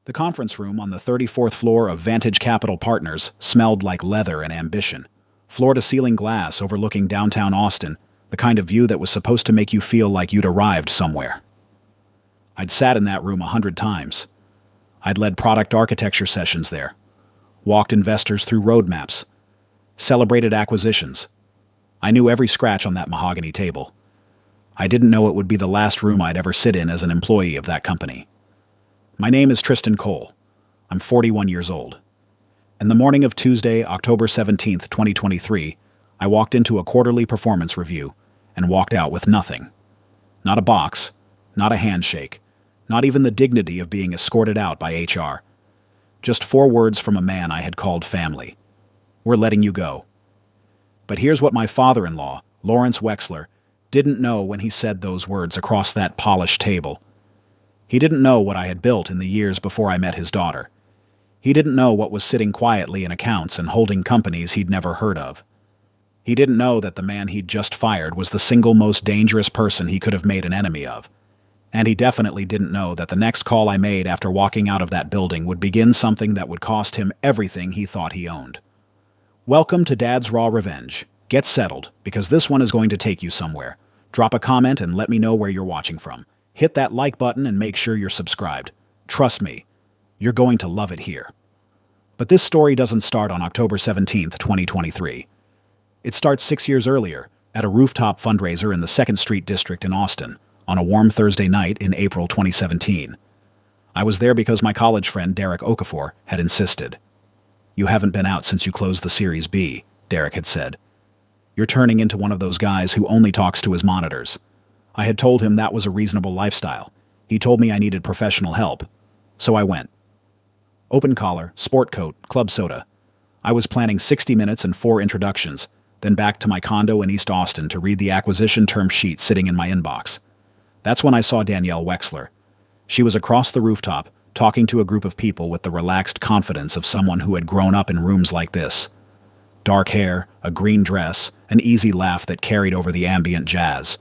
The conference room on the 34th floor of Vantage Capital Partners smelled like leather and ambition. Floor-to-ceiling glass overlooking downtown Austin, the kind of view that was supposed to make you feel like you'd arrived somewhere. I'd sat in that room 100 times. I'd led product architecture sessions there, walked investors through roadmaps, celebrated acquisitions. I knew every scratch on that mahogany table. I didn't know it would be the last room I'd ever sit in as an employee of that company. My name is Tristan Cole. I'm 41 years old. In the morning of Tuesday, October 17th, 2023, I walked into a quarterly performance review and walked out with nothing. Not a box, not a handshake, not even the dignity of being escorted out by HR. Just 4 words from a man I had called family. We're letting you go. But here's what my father-in-law, Lawrence Wexler, didn't know when he said those words across that polished table. He didn't know what I had built in the years before I met his daughter. He didn't know what was sitting quietly in accounts and holding companies he'd never heard of. He didn't know that the man he'd just fired was the single most dangerous person he could have made an enemy of. And he definitely didn't know that the next call I made after walking out of that building would begin something that would cost him everything he thought he owned. Welcome to Dad's Raw Revenge. Get settled, because this one is going to take you somewhere. Drop a comment and let me know where you're watching from. Hit that like button and make sure you're subscribed. Trust me, you're going to love it here. But this story doesn't start on October 17th, 2023. It starts 6 years earlier, at a rooftop fundraiser in the 2nd Street District in Austin, on a warm Thursday night in April 2017. I was there because my college friend Derek Okafor had insisted. "You haven't been out since you closed the Series B," Derek had said. "You're turning into one of those guys who only talks to his monitors." I had told him that was a reasonable lifestyle. He told me I needed professional help. So I went. Open collar, sport coat, club soda. I was planning 60 minutes and 4 introductions, then back to my condo in East Austin to read the acquisition term sheet sitting in my inbox. That's when I saw Danielle Wexler. She was across the rooftop, talking to a group of people with the relaxed confidence of someone who had grown up in rooms like this. Dark hair, a green dress, an easy laugh that carried over the ambient jazz.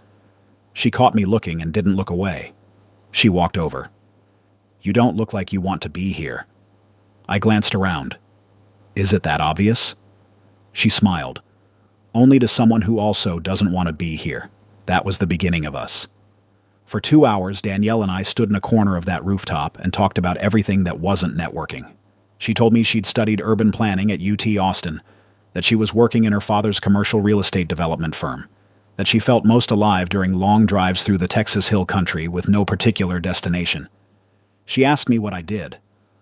She caught me looking and didn't look away. She walked over. "You don't look like you want to be here." I glanced around. "Is it that obvious?" She smiled. "Only to someone who also doesn't want to be here. That was the beginning of us." For 2 hours, Danielle and I stood in a corner of that rooftop and talked about everything that wasn't networking. She told me she'd studied urban planning at UT Austin, that she was working in her father's commercial real estate development firm, that she felt most alive during long drives through the Texas Hill Country with no particular destination. She asked me what I did.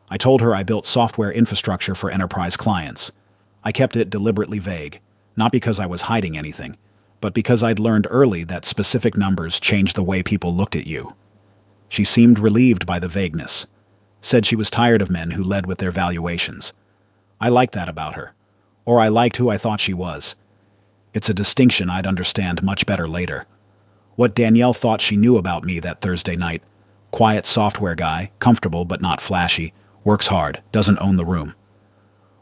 I told her I built software infrastructure for enterprise clients. I kept it deliberately vague, not because I was hiding anything, but because I'd learned early that specific numbers changed the way people looked at you. She seemed relieved by the vagueness, said she was tired of men who led with their valuations. I liked that about her, or I liked who I thought she was. It's a distinction I'd understand much better later. What Danielle thought she knew about me that Thursday night: quiet software guy, comfortable but not flashy, works hard, doesn't own the room.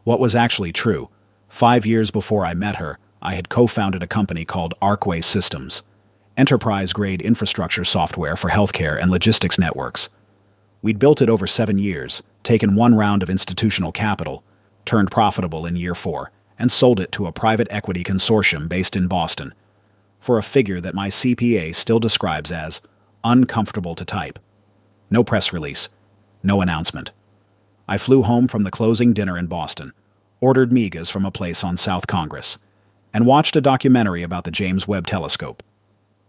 What was actually true: 5 years before I met her, I had co-founded a company called Arcway Systems, enterprise-grade infrastructure software for healthcare and logistics networks. We'd built it over 7 years, taken 1 round of institutional capital, turned profitable in year 4, and sold it to a private equity consortium based in Boston, for a figure that my CPA still describes as uncomfortable to type. No press release, no announcement. I flew home from the closing dinner in Boston, ordered migas from a place on South Congress, and watched a documentary about the James Webb Telescope.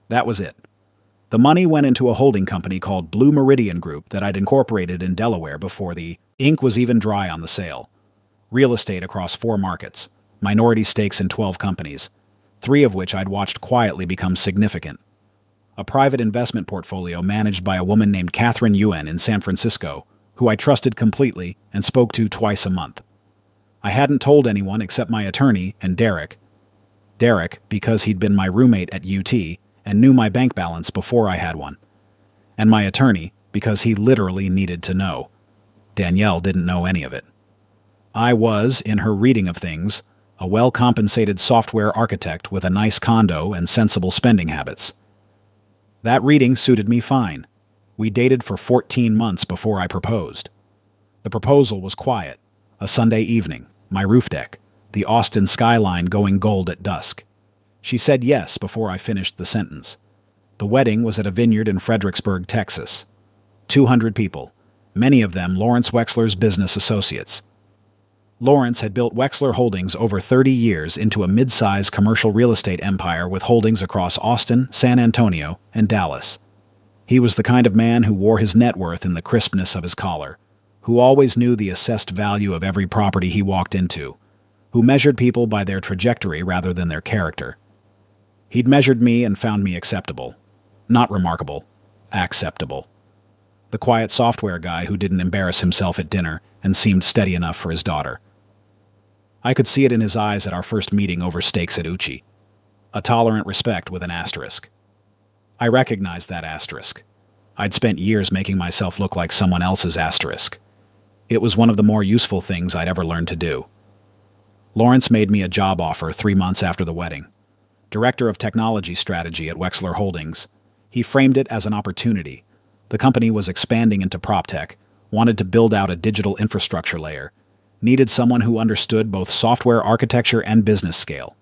That was it. The money went into a holding company called Blue Meridian Group that I'd incorporated in Delaware before the ink was even dry on the sale. Real estate across 4 markets, minority stakes in 12 companies, 3 of which I'd watched quietly become significant. A private investment portfolio managed by a woman named Catherine Yuen in San Francisco, who I trusted completely and spoke to twice a month. I hadn't told anyone except my attorney and Derek. Derek, because he'd been my roommate at UT and knew my bank balance before I had one. And my attorney, because he literally needed to know. Danielle didn't know any of it. I was, in her reading of things, a well-compensated software architect with a nice condo and sensible spending habits. That reading suited me fine. We dated for 14 months before I proposed. The proposal was quiet. A Sunday evening, my roof deck, the Austin skyline going gold at dusk. She said yes before I finished the sentence. The wedding was at a vineyard in Fredericksburg, Texas. 200 people, many of them Lawrence Wexler's business associates. Lawrence had built Wexler Holdings over 30 years into a mid-size commercial real estate empire with holdings across Austin, San Antonio, and Dallas. He was the kind of man who wore his net worth in the crispness of his collar, who always knew the assessed value of every property he walked into, who measured people by their trajectory rather than their character. He'd measured me and found me acceptable. Not remarkable, acceptable. The quiet software guy who didn't embarrass himself at dinner and seemed steady enough for his daughter. I could see it in his eyes at our first meeting over steaks at Uchi. A tolerant respect with an asterisk. I recognized that asterisk. I'd spent years making myself look like someone else's asterisk. It was one of the more useful things I'd ever learned to do. Lawrence made me a job offer 3 months after the wedding. Director of Technology Strategy at Wexler Holdings. He framed it as an opportunity. The company was expanding into PropTech, wanted to build out a digital infrastructure layer, needed someone who understood both software architecture and business scale.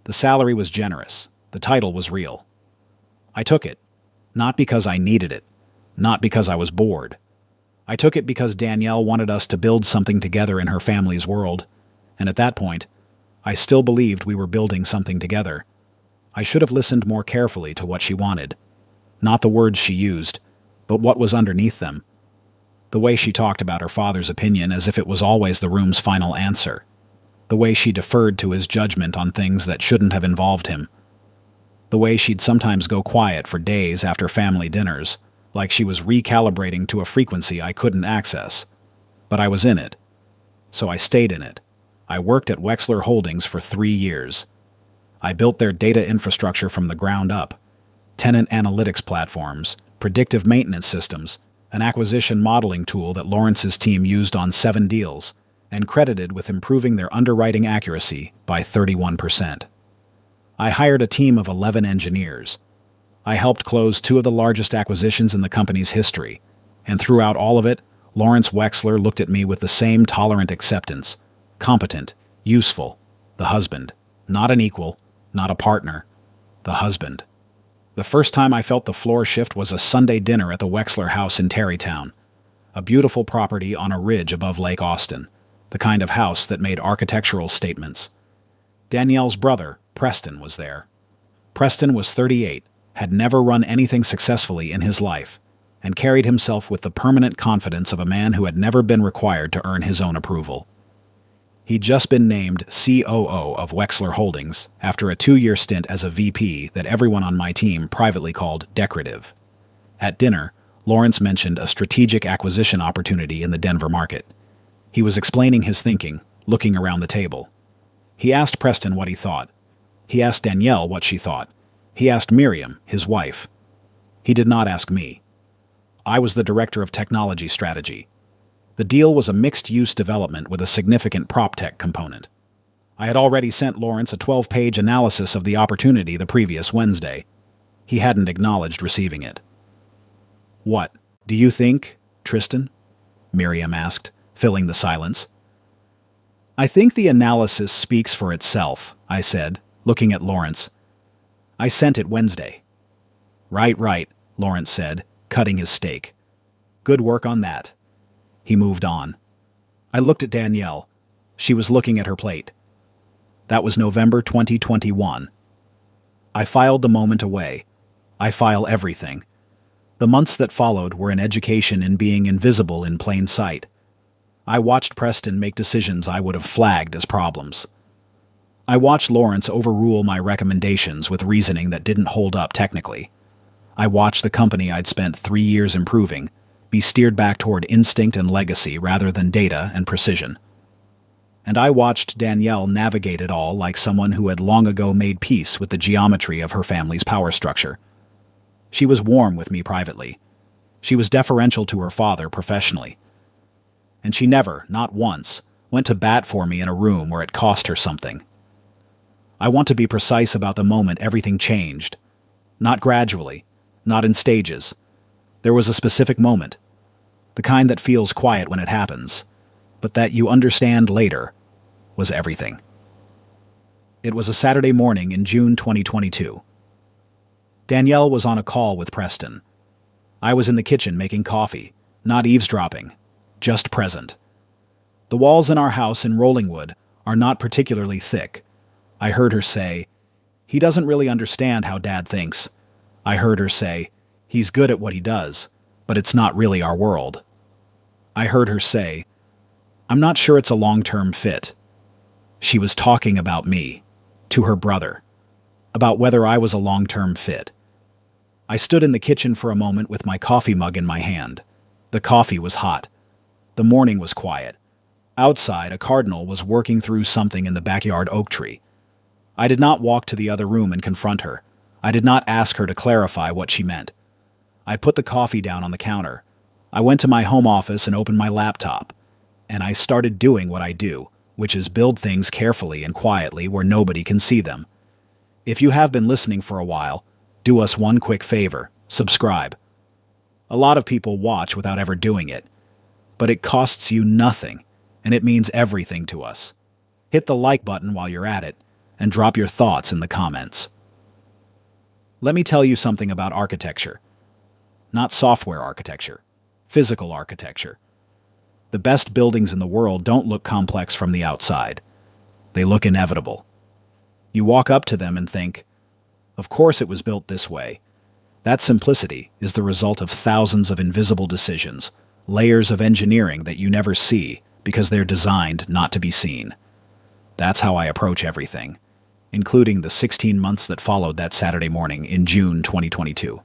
The salary was generous. The title was real. I took it, not because I needed it, not because I was bored. I took it because Danielle wanted us to build something together in her family's world, and at that point, I still believed we were building something together. I should have listened more carefully to what she wanted. Not the words she used, but what was underneath them. The way she talked about her father's opinion as if it was always the room's final answer. The way she deferred to his judgment on things that shouldn't have involved him. The way she'd sometimes go quiet for days after family dinners, like she was recalibrating to a frequency I couldn't access. But I was in it. So I stayed in it. I worked at Wexler Holdings for 3 years. I built their data infrastructure from the ground up. Tenant analytics platforms, predictive maintenance systems, an acquisition modeling tool that Lawrence's team used on 7 deals, and credited with improving their underwriting accuracy by 31%. I hired a team of 11 engineers. I helped close 2 of the largest acquisitions in the company's history, and throughout all of it, Lawrence Wexler looked at me with the same tolerant acceptance. Competent, useful, the husband. Not an equal, not a partner, the husband. The first time I felt the floor shift was a Sunday dinner at the Wexler House in Tarrytown, a beautiful property on a ridge above Lake Austin, the kind of house that made architectural statements. Danielle's brother, Preston, was there. Preston was 38, had never run anything successfully in his life, and carried himself with the permanent confidence of a man who had never been required to earn his own approval. He'd just been named COO of Wexler Holdings after a 2-year stint as a VP that everyone on my team privately called decorative. At dinner, Lawrence mentioned a strategic acquisition opportunity in the Denver market. He was explaining his thinking, looking around the table. He asked Preston what he thought. He asked Danielle what she thought. He asked Miriam, his wife. He did not ask me. I was the director of technology strategy. The deal was a mixed-use development with a significant PropTech component. I had already sent Lawrence a 12-page analysis of the opportunity the previous Wednesday. He hadn't acknowledged receiving it. "What, do you think, Tristan?" Miriam asked, filling the silence. "I think the analysis speaks for itself," I said, looking at Lawrence. "I sent it Wednesday." Right, Lawrence said, cutting his steak. "Good work on that." He moved on. I looked at Danielle. She was looking at her plate. That was November 2021. I filed the moment away. I file everything. The months that followed were an education in being invisible in plain sight. I watched Preston make decisions I would have flagged as problems. I watched Lawrence overrule my recommendations with reasoning that didn't hold up technically. I watched the company I'd spent 3 years improving be steered back toward instinct and legacy rather than data and precision. And I watched Danielle navigate it all like someone who had long ago made peace with the geometry of her family's power structure. She was warm with me privately. She was deferential to her father professionally. And she never, not once, went to bat for me in a room where it cost her something. I want to be precise about the moment everything changed. Not gradually, not in stages. There was a specific moment. The kind that feels quiet when it happens, but that you understand later was everything. It was a Saturday morning in June 2022. Danielle was on a call with Preston. I was in the kitchen making coffee, not eavesdropping, just present. The walls in our house in Rollingwood are not particularly thick. I heard her say, "He doesn't really understand how Dad thinks." I heard her say, "He's good at what he does, but it's not really our world." I heard her say, "I'm not sure it's a long-term fit." She was talking about me, to her brother, about whether I was a long-term fit. I stood in the kitchen for a moment with my coffee mug in my hand. The coffee was hot. The morning was quiet. Outside, a cardinal was working through something in the backyard oak tree. I did not walk to the other room and confront her. I did not ask her to clarify what she meant. I put the coffee down on the counter. I went to my home office and opened my laptop. And I started doing what I do, which is build things carefully and quietly where nobody can see them. If you have been listening for a while, do us one quick favor: subscribe. A lot of people watch without ever doing it, but it costs you nothing, and it means everything to us. Hit the like button while you're at it, and drop your thoughts in the comments. Let me tell you something about architecture. Not software architecture, physical architecture. The best buildings in the world don't look complex from the outside. They look inevitable. You walk up to them and think, of course it was built this way. That simplicity is the result of thousands of invisible decisions, layers of engineering that you never see because they're designed not to be seen. That's how I approach everything, including the 16 months that followed that Saturday morning in June 2022.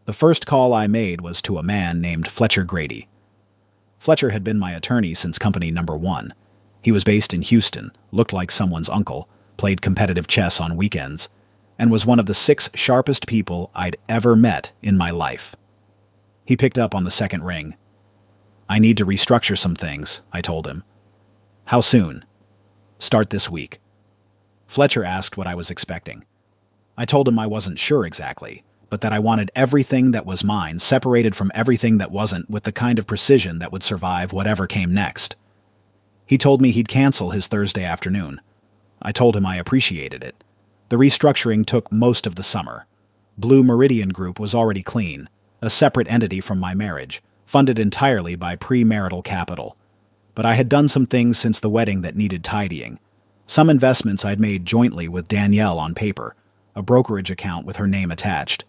The first call I made was to a man named Fletcher Grady. Fletcher had been my attorney since company number 1. He was based in Houston, looked like someone's uncle, played competitive chess on weekends, and was one of the 6 sharpest people I'd ever met in my life. He picked up on the second ring. "I need to restructure some things," I told him. "How soon?" "Start this week." Fletcher asked what I was expecting. I told him I wasn't sure exactly, but that I wanted everything that was mine separated from everything that wasn't with the kind of precision that would survive whatever came next. He told me he'd cancel his Thursday afternoon. I told him I appreciated it. The restructuring took most of the summer. Blue Meridian Group was already clean, a separate entity from my marriage, funded entirely by premarital capital. But I had done some things since the wedding that needed tidying. Some investments I'd made jointly with Danielle on paper, a brokerage account with her name attached.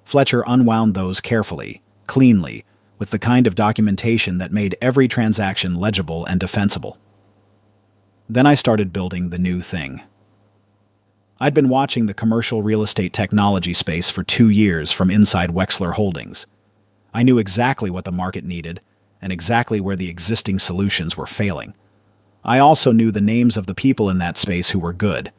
Fletcher unwound those carefully, cleanly, with the kind of documentation that made every transaction legible and defensible. Then I started building the new thing. I'd been watching the commercial real estate technology space for 2 years from inside Wexler Holdings. I knew exactly what the market needed and exactly where the existing solutions were failing. I also knew the names of the people in that space who were good.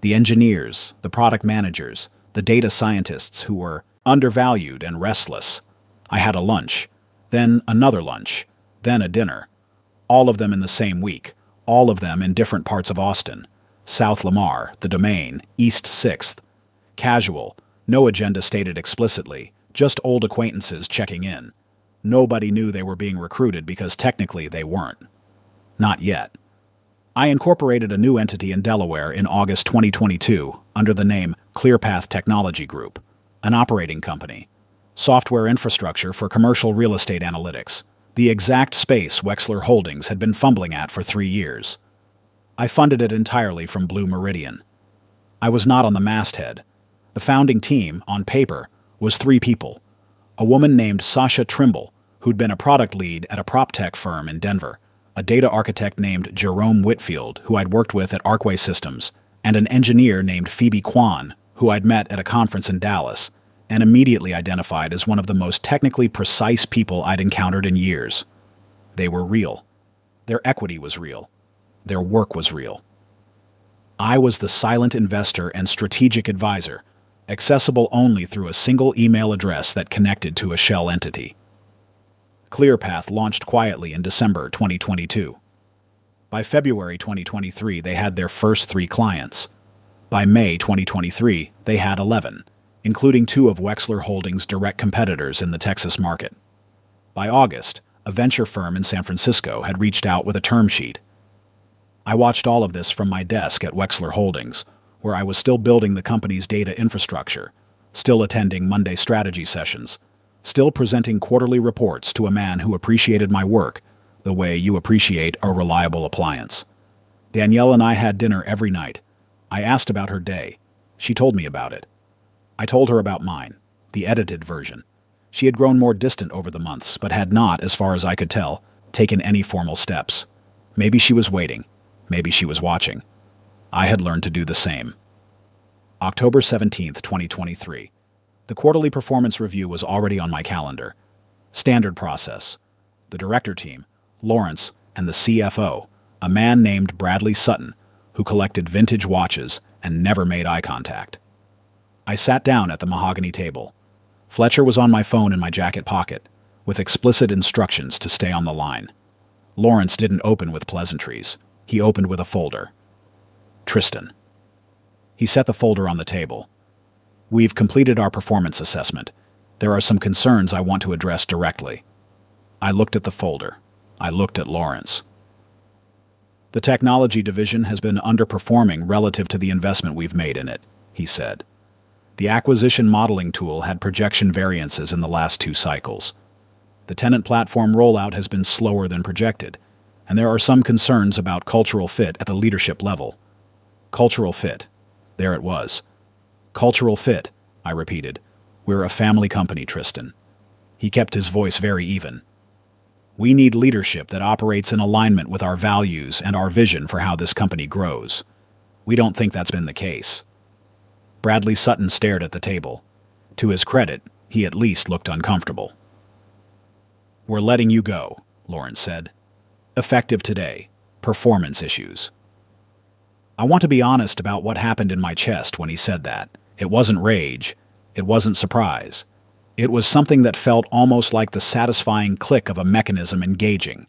The engineers, the product managers, the data scientists who were undervalued and restless. I had a lunch, then another lunch, then a dinner. All of them in the same week, all of them in different parts of Austin. South Lamar, The Domain, East 6th. Casual, no agenda stated explicitly, just old acquaintances checking in. Nobody knew they were being recruited because technically they weren't. Not yet. I incorporated a new entity in Delaware in August 2022 under the name ClearPath Technology Group, an operating company. Software infrastructure for commercial real estate analytics, the exact space Wexler Holdings had been fumbling at for 3 years. I funded it entirely from Blue Meridian. I was not on the masthead. The founding team, on paper, was 3 people. A woman named Sasha Trimble, who'd been a product lead at a prop tech firm in Denver, a data architect named Jerome Whitfield, who I'd worked with at Arcway Systems, and an engineer named Phoebe Kwan, who I'd met at a conference in Dallas, and immediately identified as one of the most technically precise people I'd encountered in years. They were real. Their equity was real. Their work was real. I was the silent investor and strategic advisor, accessible only through a single email address that connected to a shell entity. ClearPath launched quietly in December 2022. By February 2023, they had their first 3 clients. By May 2023, they had 11, including 2 of Wexler Holdings' direct competitors in the Texas market. By August, a venture firm in San Francisco had reached out with a term sheet. I watched all of this from my desk at Wexler Holdings, where I was still building the company's data infrastructure, still attending Monday strategy sessions, still presenting quarterly reports to a man who appreciated my work the way you appreciate a reliable appliance. Danielle and I had dinner every night. I asked about her day. She told me about it. I told her about mine, the edited version. She had grown more distant over the months, but had not, as far as I could tell, taken any formal steps. Maybe she was waiting. Maybe she was watching. I had learned to do the same. October 17th, 2023. The quarterly performance review was already on my calendar. Standard process. The director team, Lawrence, and the CFO, a man named Bradley Sutton, who collected vintage watches and never made eye contact. I sat down at the mahogany table. Fletcher was on my phone in my jacket pocket, with explicit instructions to stay on the line. Lawrence didn't open with pleasantries. He opened with a folder. Tristan. He set the folder on the table. We've completed our performance assessment. There are some concerns I want to address directly. I looked at the folder. I looked at Lawrence. The technology division has been underperforming relative to the investment we've made in it, he said. The acquisition modeling tool had projection variances in the last 2 cycles. The tenant platform rollout has been slower than projected, and there are some concerns about cultural fit at the leadership level. Cultural fit. There it was. Cultural fit, I repeated. We're a family company, Tristan. He kept his voice very even. We need leadership that operates in alignment with our values and our vision for how this company grows. We don't think that's been the case. Bradley Sutton stared at the table. To his credit, he at least looked uncomfortable. We're letting you go, Lawrence said. Effective today. Performance issues. I want to be honest about what happened in my chest when he said that. It wasn't rage. It wasn't surprise. It was something that felt almost like the satisfying click of a mechanism engaging.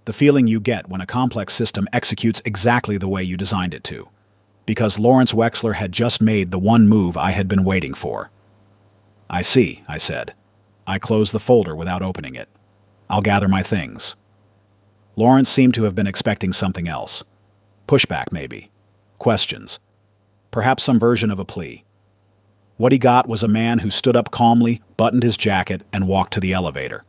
The feeling you get when a complex system executes exactly the way you designed it to. Because Lawrence Wexler had just made the one move I had been waiting for. I see, I said. I closed the folder without opening it. I'll gather my things. Lawrence seemed to have been expecting something else. Pushback, maybe. Questions. Perhaps some version of a plea. What he got was a man who stood up calmly, buttoned his jacket, and walked to the elevator.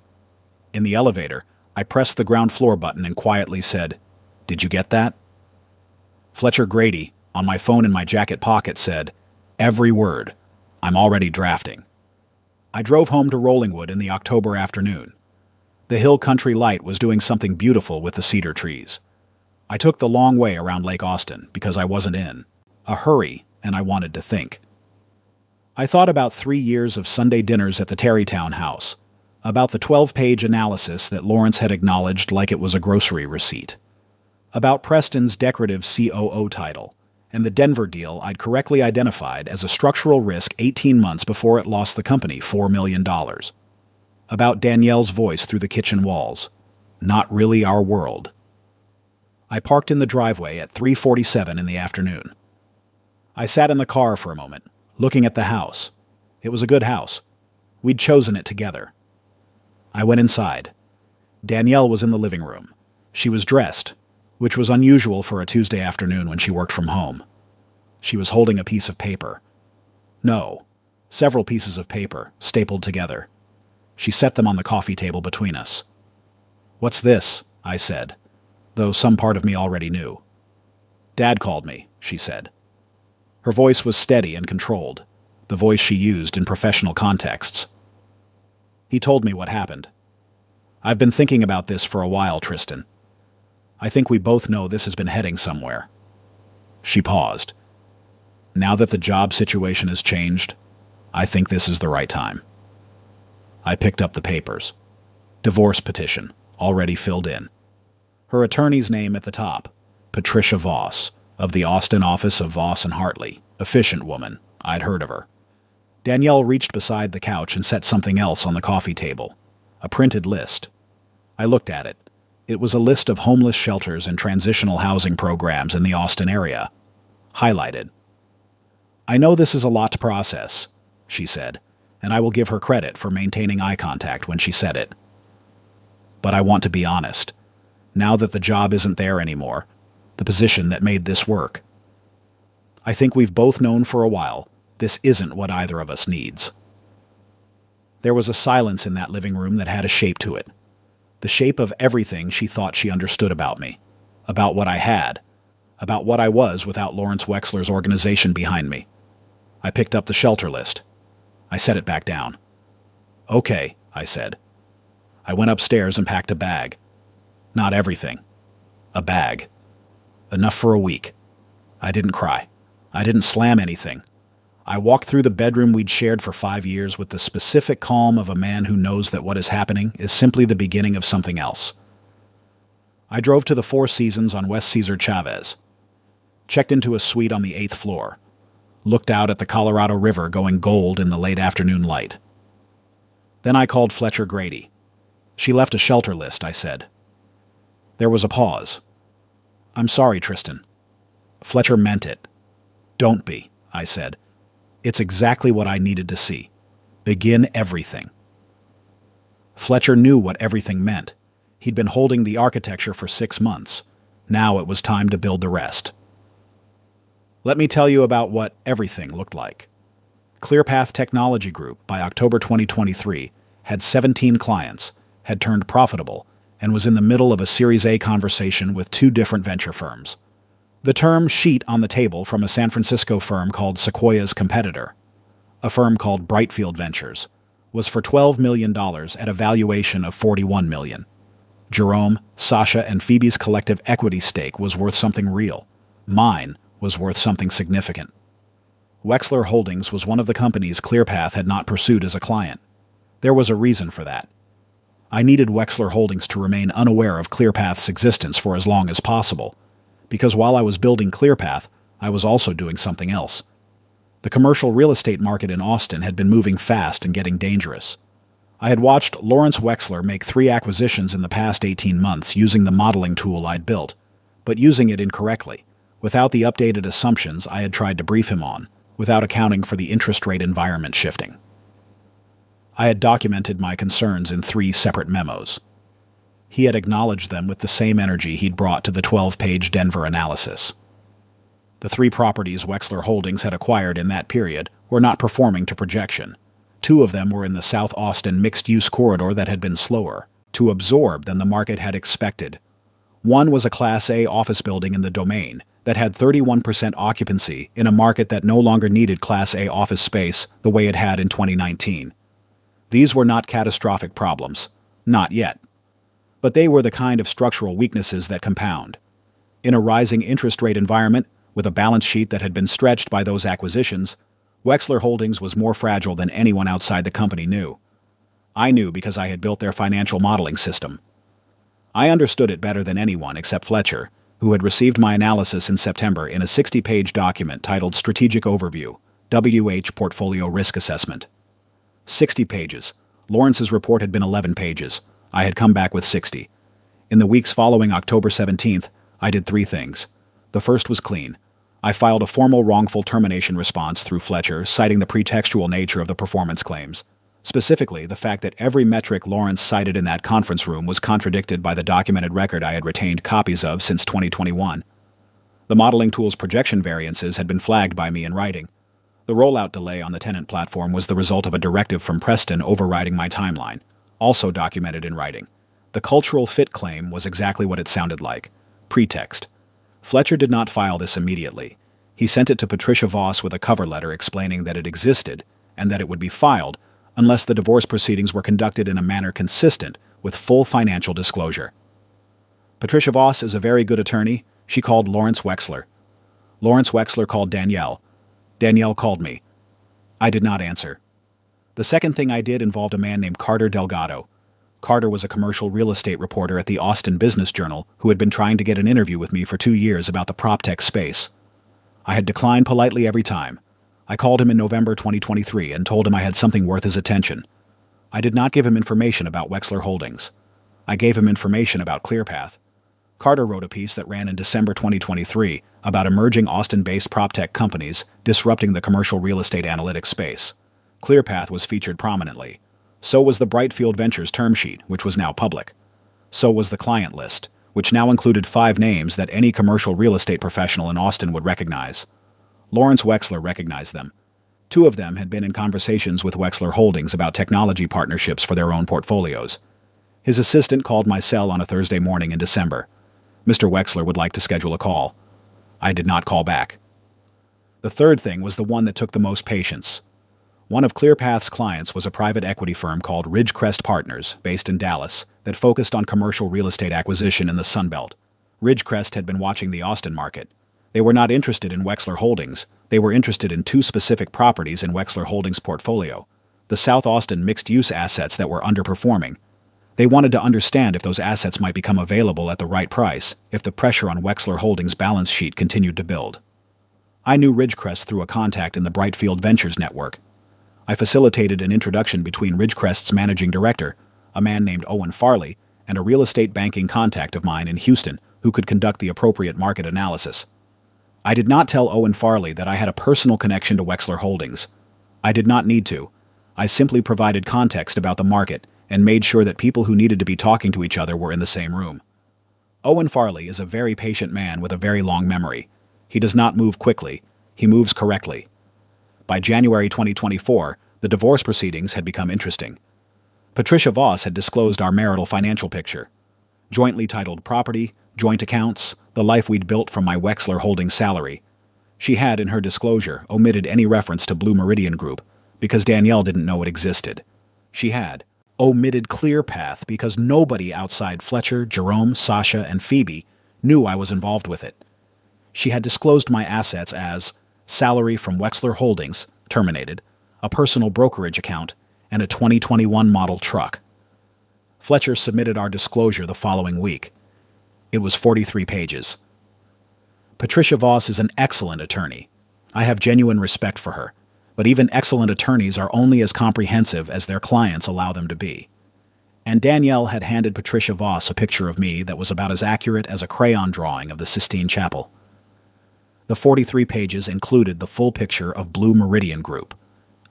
In the elevator, I pressed the ground floor button and quietly said, "Did you get that?" Fletcher Grady, on my phone in my jacket pocket, said, "Every word. I'm already drafting." I drove home to Rollingwood in the October afternoon. The Hill Country Light was doing something beautiful with the cedar trees. I took the long way around Lake Austin because I wasn't in a hurry and I wanted to think. I thought about 3 years of Sunday dinners at the Terrytown house, about the 12-page analysis that Lawrence had acknowledged like it was a grocery receipt, about Preston's decorative COO title, and the Denver deal I'd correctly identified as a structural risk 18 months before it lost the company $4 million. About Danielle's voice through the kitchen walls. Not really our world. I parked in the driveway at 3:47 in the afternoon. I sat in the car for a moment, looking at the house. It was a good house. We'd chosen it together. I went inside. Danielle was in the living room. She was dressed, which was unusual for a Tuesday afternoon when she worked from home. She was holding a piece of paper. No, several pieces of paper, stapled together. She set them on the coffee table between us. "What's this?" I said, though some part of me already knew. "Dad called me," she said. Her voice was steady and controlled, the voice she used in professional contexts. "He told me what happened. I've been thinking about this for a while, Tristan. I think we both know this has been heading somewhere." She paused. "Now that the job situation has changed, I think this is the right time." I picked up the papers. Divorce petition, already filled in. Her attorney's name at the top, Patricia Voss, of the Austin office of Voss and Hartley. Efficient woman. I'd heard of her. Danielle reached beside the couch and set something else on the coffee table. A printed list. I looked at it. It was a list of homeless shelters and transitional housing programs in the Austin area. Highlighted. "I know this is a lot to process," she said, and I will give her credit for maintaining eye contact when she said it. But I want to be honest. Now that the job isn't there anymore, the position that made this work, I think we've both known for a while this isn't what either of us needs. There was a silence in that living room that had a shape to it. The shape of everything she thought she understood about me, about what I had, about what I was without Lawrence Wexler's organization behind me. I picked up the shelter list. I set it back down. "Okay," I said. I went upstairs and packed a bag. Not everything. A bag. Enough for a week. I didn't cry. I didn't slam anything. I walked through the bedroom we'd shared for 5 years with the specific calm of a man who knows that what is happening is simply the beginning of something else. I drove to the Four Seasons on West Cesar Chavez. Checked into a suite on the 8th floor. Looked out at the Colorado River going gold in the late afternoon light. Then I called Fletcher Grady. "She left a shelter list," I said. There was a pause. "I'm sorry, Tristan." Fletcher meant it. "Don't be," I said. "It's exactly what I needed to see. Begin everything." Fletcher knew what everything meant. He'd been holding the architecture for 6 months. Now it was time to build the rest. Let me tell you about what everything looked like. ClearPath Technology Group, by October 2023, had 17 clients, had turned profitable, and was in the middle of a Series A conversation with 2 different venture firms. The term sheet on the table from a San Francisco firm called Sequoia's competitor, a firm called Brightfield Ventures, was for $12 million at a valuation of $41 million. Jerome, Sasha, and Phoebe's collective equity stake was worth something real. Mine was worth something significant. Wexler Holdings was one of the companies ClearPath had not pursued as a client. There was a reason for that. I needed Wexler Holdings to remain unaware of ClearPath's existence for as long as possible, because while I was building ClearPath, I was also doing something else. The commercial real estate market in Austin had been moving fast and getting dangerous. I had watched Lawrence Wexler make 3 acquisitions in the past 18 months using the modeling tool I'd built, but using it incorrectly, without the updated assumptions I had tried to brief him on, without accounting for the interest rate environment shifting. I had documented my concerns in 3 separate memos. He had acknowledged them with the same energy he'd brought to the 12-page Denver analysis. The 3 properties Wexler Holdings had acquired in that period were not performing to projection. 2 of them were in the South Austin mixed-use corridor that had been slower to absorb than the market had expected. One was a Class A office building in the Domain that had 31% occupancy in a market that no longer needed Class A office space the way it had in 2019. These were not catastrophic problems. Not yet. But they were the kind of structural weaknesses that compound. In a rising interest rate environment, with a balance sheet that had been stretched by those acquisitions, Wexler Holdings was more fragile than anyone outside the company knew. I knew because I had built their financial modeling system. I understood it better than anyone except Fletcher, who had received my analysis in September in a 60-page document titled Strategic Overview, WH Portfolio Risk Assessment. 60 pages. Lawrence's report had been 11 pages. I had come back with 60. In the weeks following October 17th, I did 3 things. The first was clean. I filed a formal wrongful termination response through Fletcher, citing the pretextual nature of the performance claims. Specifically, the fact that every metric Lawrence cited in that conference room was contradicted by the documented record I had retained copies of since 2021. The modeling tool's projection variances had been flagged by me in writing. The rollout delay on the tenant platform was the result of a directive from Preston overriding my timeline, also documented in writing. The cultural fit claim was exactly what it sounded like. Pretext. Fletcher did not file this immediately. He sent it to Patricia Voss with a cover letter explaining that it existed and that it would be filed unless the divorce proceedings were conducted in a manner consistent with full financial disclosure. Patricia Voss is a very good attorney. She called Lawrence Wexler. Lawrence Wexler called Danielle. Danielle called me. I did not answer. The second thing I did involved a man named Carter Delgado. Carter was a commercial real estate reporter at the Austin Business Journal who had been trying to get an interview with me for 2 years about the PropTech space. I had declined politely every time. I called him in November 2023 and told him I had something worth his attention. I did not give him information about Wexler Holdings. I gave him information about ClearPath. Carter wrote a piece that ran in December 2023 about emerging Austin-based PropTech companies disrupting the commercial real estate analytics space. ClearPath was featured prominently. So was the Brightfield Ventures term sheet, which was now public. So was the client list, which now included 5 names that any commercial real estate professional in Austin would recognize. Lawrence Wexler recognized them. 2 of them had been in conversations with Wexler Holdings about technology partnerships for their own portfolios. His assistant called my cell on a Thursday morning in December. Mr. Wexler would like to schedule a call. I did not call back. The third thing was the one that took the most patience. One of ClearPath's clients was a private equity firm called Ridgecrest Partners, based in Dallas, that focused on commercial real estate acquisition in the Sunbelt. Ridgecrest had been watching the Austin market. They were not interested in Wexler Holdings. They were interested in 2 specific properties in Wexler Holdings' portfolio, the South Austin mixed-use assets that were underperforming. They wanted to understand if those assets might become available at the right price if the pressure on Wexler Holdings' balance sheet continued to build. I knew Ridgecrest through a contact in the Brightfield Ventures network. I facilitated an introduction between Ridgecrest's managing director, a man named Owen Farley, and a real estate banking contact of mine in Houston who could conduct the appropriate market analysis. I did not tell Owen Farley that I had a personal connection to Wexler Holdings. I did not need to. I simply provided context about the market and made sure that people who needed to be talking to each other were in the same room. Owen Farley is a very patient man with a very long memory. He does not move quickly. He moves correctly. By January 2024, the divorce proceedings had become interesting. Patricia Voss had disclosed our marital financial picture. Jointly titled property, joint accounts, the life we'd built from my Wexler Holdings salary. She had, in her disclosure, omitted any reference to Blue Meridian Group because Danielle didn't know it existed. She had omitted ClearPath because nobody outside Fletcher, Jerome, Sasha, and Phoebe knew I was involved with it. She had disclosed my assets as salary from Wexler Holdings, terminated, a personal brokerage account, and a 2021 model truck. Fletcher submitted our disclosure the following week. It was 43 pages. Patricia Voss is an excellent attorney. I have genuine respect for her, but even excellent attorneys are only as comprehensive as their clients allow them to be. And Danielle had handed Patricia Voss a picture of me that was about as accurate as a crayon drawing of the Sistine Chapel. The 43 pages included the full picture of Blue Meridian Group,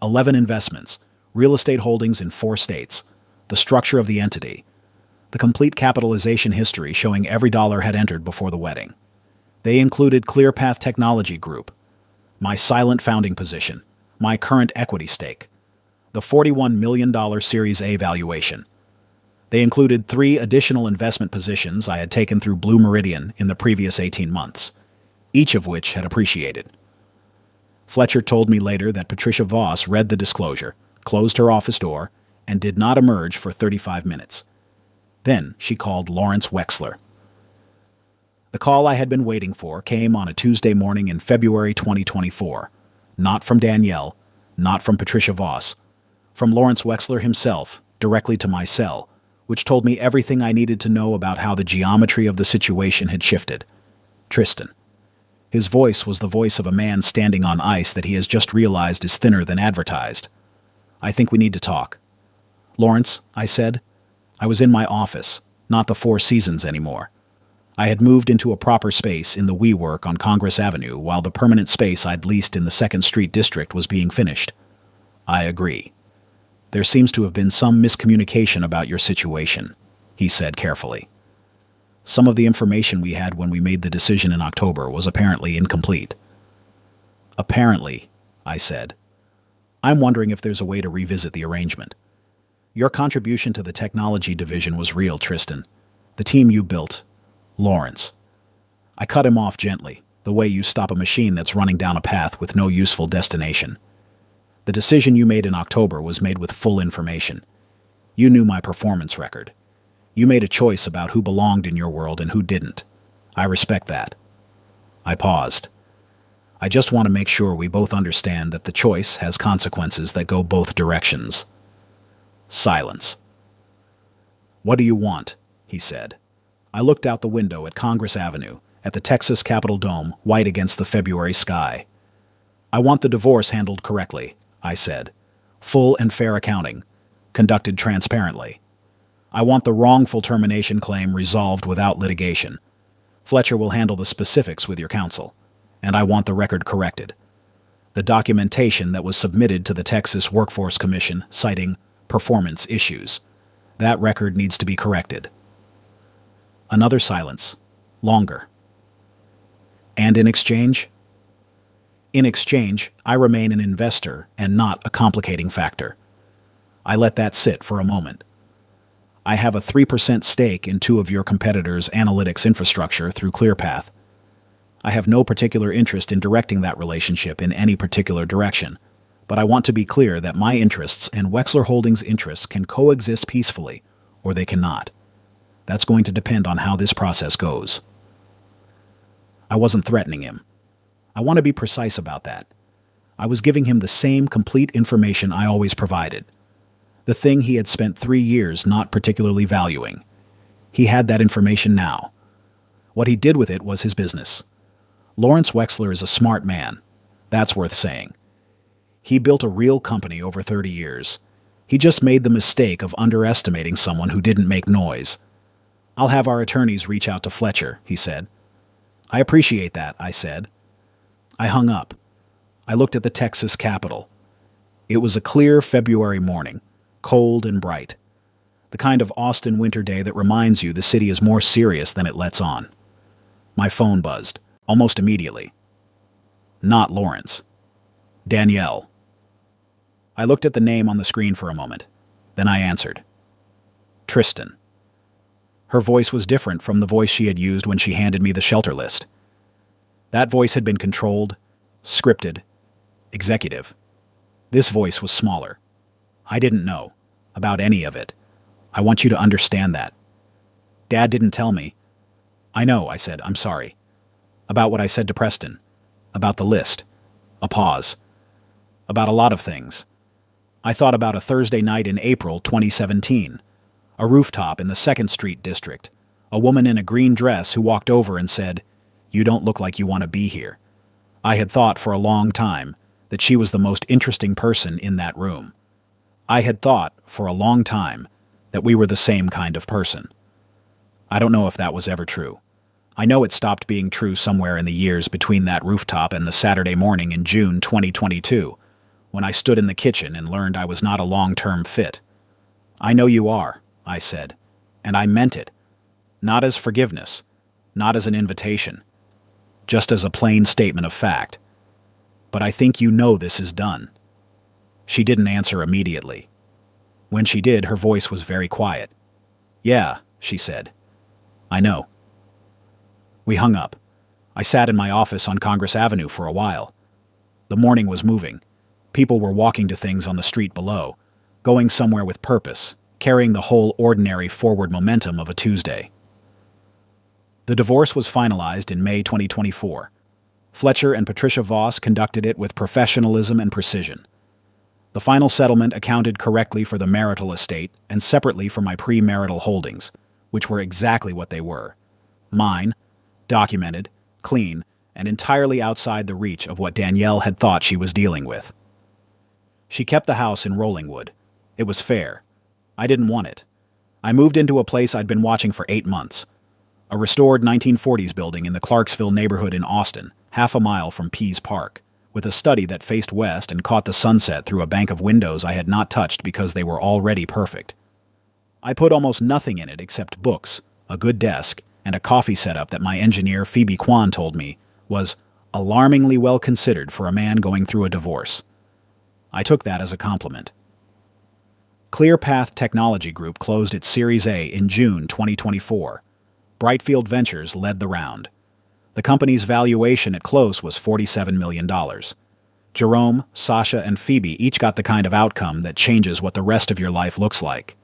11 investments, real estate holdings in 4 states, the structure of the entity, the complete capitalization history showing every dollar had entered before the wedding. They included ClearPath Technology Group, my silent founding position, my current equity stake, the $41 million Series A valuation. They included 3 additional investment positions I had taken through Blue Meridian in the previous 18 months, each of which had appreciated. Fletcher told me later that Patricia Voss read the disclosure, closed her office door, and did not emerge for 35 minutes. Then she called Lawrence Wexler. The call I had been waiting for came on a Tuesday morning in February 2024. Not from Danielle, not from Patricia Voss, from Lawrence Wexler himself, directly to my cell, which told me everything I needed to know about how the geometry of the situation had shifted. Tristan. His voice was the voice of a man standing on ice that he has just realized is thinner than advertised. I think we need to talk. Lawrence, I said. I was in my office, not the Four Seasons anymore. I had moved into a proper space in the WeWork on Congress Avenue while the permanent space I'd leased in the 2nd Street district was being finished. I agree. There seems to have been some miscommunication about your situation, he said carefully. Some of the information we had when we made the decision in October was apparently incomplete. Apparently, I said. I'm wondering if there's a way to revisit the arrangement. Your contribution to the technology division was real, Tristan. The team you built. Lawrence. I cut him off gently, the way you stop a machine that's running down a path with no useful destination. The decision you made in October was made with full information. You knew my performance record. You made a choice about who belonged in your world and who didn't. I respect that. I paused. I just want to make sure we both understand that the choice has consequences that go both directions. Silence. What do you want? He said. I looked out the window at Congress Avenue, at the Texas Capitol Dome, white against the February sky. I want the divorce handled correctly, I said. Full and fair accounting, conducted transparently. I want the wrongful termination claim resolved without litigation. Fletcher will handle the specifics with your counsel, and I want the record corrected. The documentation that was submitted to the Texas Workforce Commission citing performance issues. That record needs to be corrected. Another silence. Longer. And in exchange? In exchange, I remain an investor and not a complicating factor. I let that sit for a moment. I have a 3% stake in two of your competitors' analytics infrastructure through ClearPath. I have no particular interest in directing that relationship in any particular direction, but I want to be clear that my interests and Wexler Holdings' interests can coexist peacefully, or they cannot. That's going to depend on how this process goes. I wasn't threatening him. I want to be precise about that. I was giving him the same complete information I always provided. The thing he had spent 3 years not particularly valuing. He had that information now. What he did with it was his business. Lawrence Wexler is a smart man. That's worth saying. He built a real company over 30 years. He just made the mistake of underestimating someone who didn't make noise. I'll have our attorneys reach out to Fletcher, he said. I appreciate that, I said. I hung up. I looked at the Texas Capitol. It was a clear February morning, cold and bright. The kind of Austin winter day that reminds you the city is more serious than it lets on. My phone buzzed, almost immediately. Not Lawrence. Danielle. I looked at the name on the screen for a moment. Then I answered. Tristan. Her voice was different from the voice she had used when she handed me the shelter list. That voice had been controlled, scripted, executive. This voice was smaller. I didn't know about any of it. I want you to understand that. Dad didn't tell me. I know, I said, I'm sorry. About what I said to Preston. About the list. A pause. About a lot of things. I thought about a Thursday night in April 2017. A rooftop in the 2nd Street district. A woman in a green dress who walked over and said, "You don't look like you want to be here." I had thought for a long time that she was the most interesting person in that room. I had thought for a long time that we were the same kind of person. I don't know if that was ever true. I know it stopped being true somewhere in the years between that rooftop and the Saturday morning in June 2022, when I stood in the kitchen and learned I was not a long-term fit. I know you are, I said, and I meant it. Not as forgiveness, not as an invitation, just as a plain statement of fact. But I think you know this is done. She didn't answer immediately. When she did, her voice was very quiet. Yeah, she said. I know. We hung up. I sat in my office on Congress Avenue for a while. The morning was moving. People were walking to things on the street below, going somewhere with purpose, carrying the whole ordinary forward momentum of a Tuesday. The divorce was finalized in May 2024. Fletcher and Patricia Voss conducted it with professionalism and precision. The final settlement accounted correctly for the marital estate and separately for my premarital holdings, which were exactly what they were. Mine, documented, clean, and entirely outside the reach of what Danielle had thought she was dealing with. She kept the house in Rollingwood. It was fair. I didn't want it. I moved into a place I'd been watching for 8 months. A restored 1940s building in the Clarksville neighborhood in Austin, half a mile from Pease Park, with a study that faced west and caught the sunset through a bank of windows I had not touched because they were already perfect. I put almost nothing in it except books, a good desk, and a coffee setup that my engineer Phoebe Kwan told me was alarmingly well considered for a man going through a divorce. I took that as a compliment. ClearPath Technology Group closed its Series A in June 2024. Brightfield Ventures led the round. The company's valuation at close was $47 million. Jerome, Sasha, and Phoebe each got the kind of outcome that changes what the rest of your life looks like.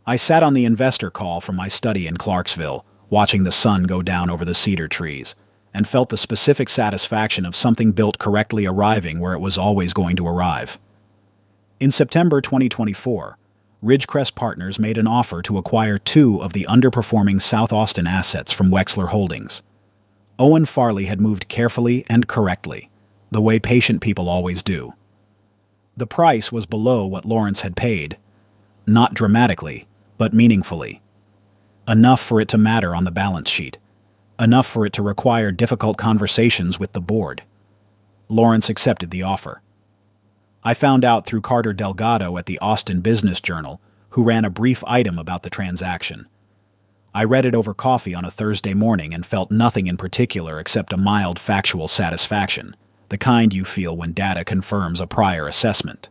I sat on the investor call from my study in Clarksville, watching the sun go down over the cedar trees, and felt the specific satisfaction of something built correctly arriving where it was always going to arrive. In September 2024, Ridgecrest Partners made an offer to acquire 2 of the underperforming South Austin assets from Wexler Holdings. Owen Farley had moved carefully and correctly, the way patient people always do. The price was below what Lawrence had paid, not dramatically, but meaningfully. Enough for it to matter on the balance sheet, enough for it to require difficult conversations with the board. Lawrence accepted the offer. I found out through Carter Delgado at the Austin Business Journal, who ran a brief item about the transaction. I read it over coffee on a Thursday morning and felt nothing in particular except a mild factual satisfaction, the kind you feel when data confirms a prior assessment.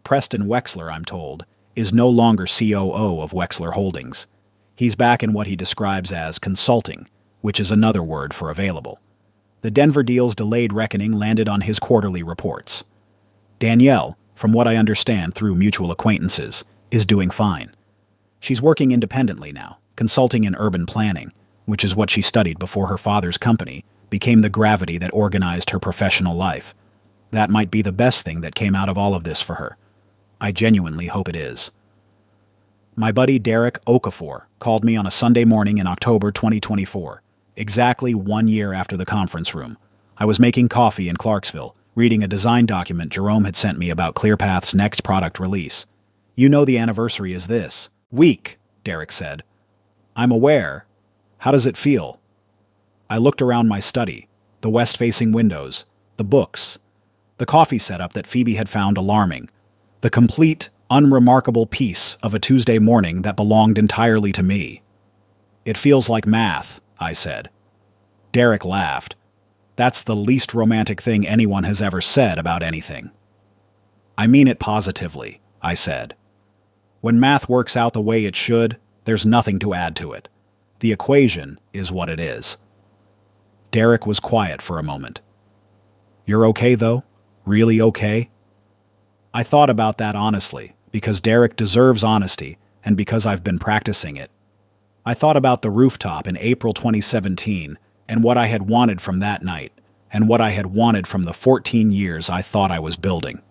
Preston Wexler, I'm told, is no longer COO of Wexler Holdings. He's back in what he describes as consulting, which is another word for available. The Denver deal's delayed reckoning landed on his quarterly reports. Danielle, from what I understand through mutual acquaintances, is doing fine. She's working independently now, consulting in urban planning, which is what she studied before her father's company became the gravity that organized her professional life. That might be the best thing that came out of all of this for her. I genuinely hope it is. My buddy Derek Okafor called me on a Sunday morning in October 2024, exactly 1 year after the conference room. I was making coffee in Clarksville, reading a design document Jerome had sent me about ClearPath's next product release. "You know the anniversary is this week," Derek said. "I'm aware. How does it feel?" I looked around my study, the west-facing windows, the books, the coffee setup that Phoebe had found alarming, the complete, unremarkable piece of a Tuesday morning that belonged entirely to me. "It feels like math," I said. Derek laughed. "That's the least romantic thing anyone has ever said about anything." "I mean it positively," I said. "When math works out the way it should, there's nothing to add to it. The equation is what it is." Derek was quiet for a moment. "You're okay, though? Really okay?" I thought about that honestly, because Derek deserves honesty and because I've been practicing it. I thought about the rooftop in April 2017 and what I had wanted from that night and what I had wanted from the 14 years I thought I was building.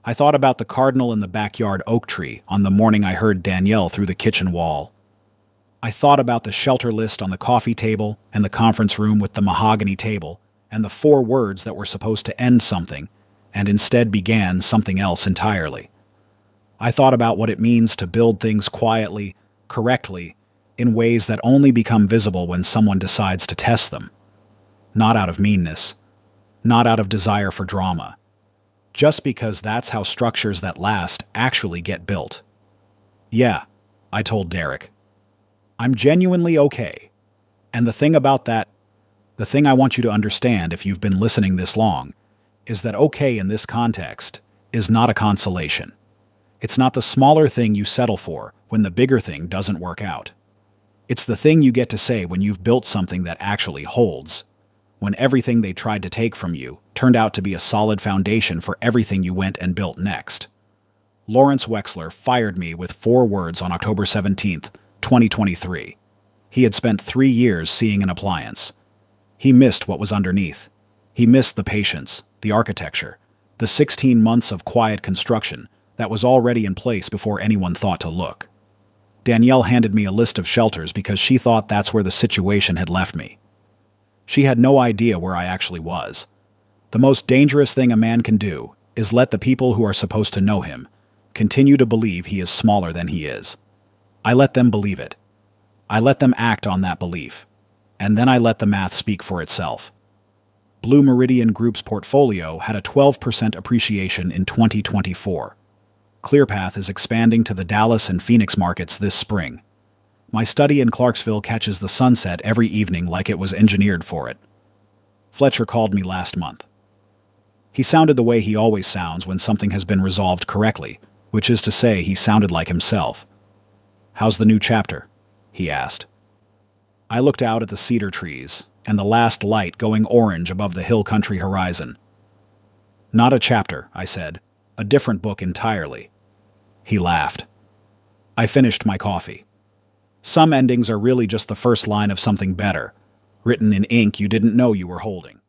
I thought about the cardinal in the backyard oak tree on the morning I heard Danielle through the kitchen wall. I thought about the shelter list on the coffee table and the conference room with the mahogany table and the 4 words that were supposed to end something and instead began something else entirely. I thought about what it means to build things quietly, correctly, in ways that only become visible when someone decides to test them. Not out of meanness, not out of desire for drama, just because that's how structures that last actually get built. "Yeah," I told Derek. "I'm genuinely okay. And the thing about that, the thing I want you to understand if you've been listening this long, is that okay in this context is not a consolation. It's not the smaller thing you settle for when the bigger thing doesn't work out. It's the thing you get to say when you've built something that actually holds, when everything they tried to take from you turned out to be a solid foundation for everything you went and built next." Lawrence Wexler fired me with 4 words on October 17th, 2023. He had spent 3 years seeing an appliance. He missed what was underneath. He missed the patience, the architecture, the 16 months of quiet construction that was already in place before anyone thought to look. Danielle handed me a list of shelters because she thought that's where the situation had left me. She had no idea where I actually was. The most dangerous thing a man can do is let the people who are supposed to know him continue to believe he is smaller than he is. I let them believe it. I let them act on that belief. And then I let the math speak for itself. Blue Meridian Group's portfolio had a 12% appreciation in 2024. ClearPath is expanding to the Dallas and Phoenix markets this spring. My study in Clarksville catches the sunset every evening like it was engineered for it. Fletcher called me last month. He sounded the way he always sounds when something has been resolved correctly, which is to say he sounded like himself. "How's the new chapter?" he asked. I looked out at the cedar trees and the last light going orange above the hill country horizon. "Not a chapter," I said. "A different book entirely." He laughed. I finished my coffee. Some endings are really just the first line of something better, written in ink you didn't know you were holding.